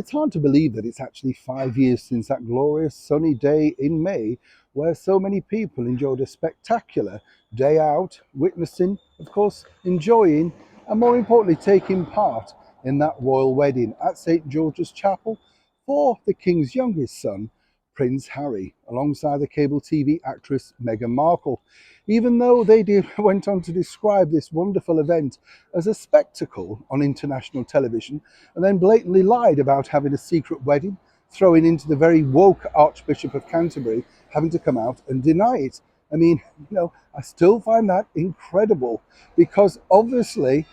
It's hard to believe that it's actually 5 years since that glorious sunny day in May where so many people enjoyed a spectacular day out, witnessing, of course, enjoying, and more importantly, taking part in that royal wedding at St George's Chapel for the King's youngest son, Prince Harry, alongside the cable TV actress Meghan Markle. Even though went on to describe this wonderful event as a spectacle on international television, and then blatantly lied about having a secret wedding, throwing into the very woke Archbishop of Canterbury having to come out and deny it. I mean, I still find that incredible because obviously,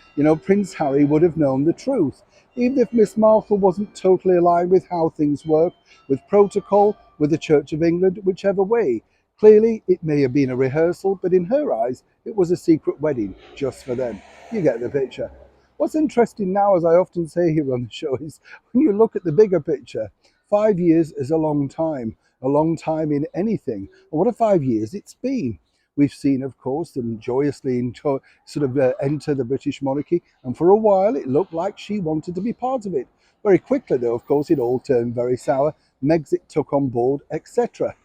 Prince Harry would have known the truth. Even if Miss Markle wasn't totally aligned with how things work, with protocol, with the Church of England, whichever way. Clearly, it may have been a rehearsal, but in her eyes, it was a secret wedding just for them. You get the picture. What's interesting now, as I often say here on the show, is when you look at the bigger picture, 5 years is a long time in anything. And what a 5 years it's been. We've seen, of course, them joyously enter the British monarchy, and for a while it looked like she wanted to be part of it. Very quickly, though, of course, it all turned very sour. Megxit took on board, etc.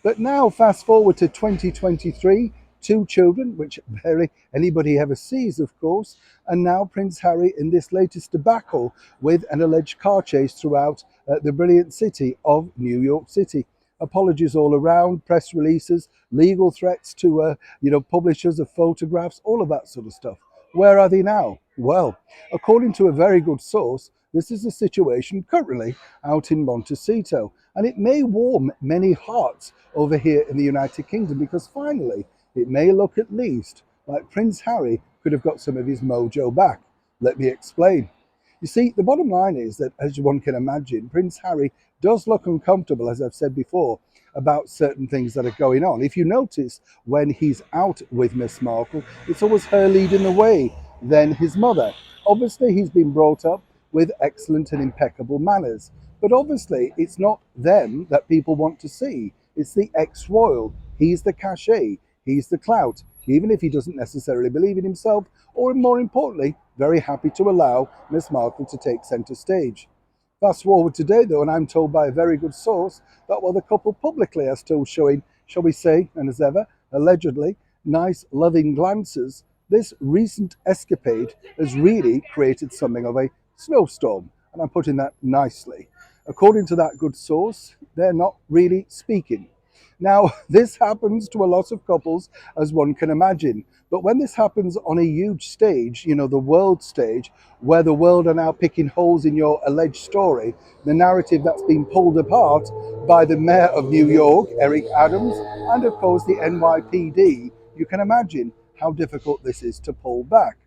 But now, fast forward to 2023, two children, which barely anybody ever sees, of course, and now Prince Harry in this latest debacle with an alleged car chase throughout the brilliant city of New York City. Apologies all around, press releases, legal threats to publishers of photographs, all of that sort of stuff. Where are they now? Well, according to a very good source, this is the situation currently out in Montecito, and it may warm many hearts over here in the United Kingdom because finally it may look at least like Prince Harry could have got some of his mojo back. Let me explain. You see, the bottom line is that, as one can imagine, Prince Harry does look uncomfortable, as I've said before, about certain things that are going on. If you notice, when he's out with Miss Markle, it's always her leading the way, then his mother. Obviously, he's been brought up with excellent and impeccable manners. But obviously, it's not them that people want to see. It's the ex-royal. He's the cachet. He's the clout, even if he doesn't necessarily believe in himself, or more importantly, very happy to allow Miss Markle to take centre stage. Fast forward today, though, and I'm told by a very good source that while the couple publicly are still showing, shall we say, and as ever, allegedly, nice, loving glances, this recent escapade has really created something of a snowstorm, and I'm putting that nicely. According to that good source, they're not really speaking. Now, this happens to a lot of couples, as one can imagine. But when this happens on a huge stage, the world stage, where the world are now picking holes in your alleged story, the narrative that's been pulled apart by the mayor of New York, Eric Adams, and of course the NYPD, you can imagine how difficult this is to pull back.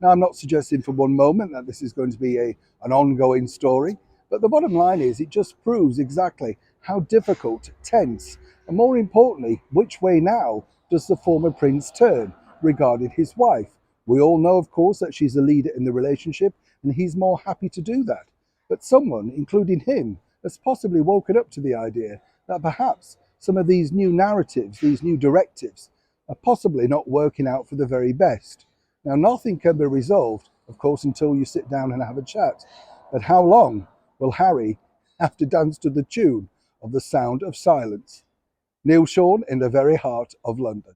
Now, I'm not suggesting for one moment that this is going to be an ongoing story, but the bottom line is it just proves exactly how difficult, tense, and more importantly, which way now does the former prince turn regarding his wife? We all know, of course, that she's a leader in the relationship, and he's more happy to do that. But someone, including him, has possibly woken up to the idea that perhaps some of these new narratives, these new directives, are possibly not working out for the very best. Now, nothing can be resolved, of course, until you sit down and have a chat. But how long will Harry have to dance to the tune of The Sound of Silence? Neil Sean in the very heart of London.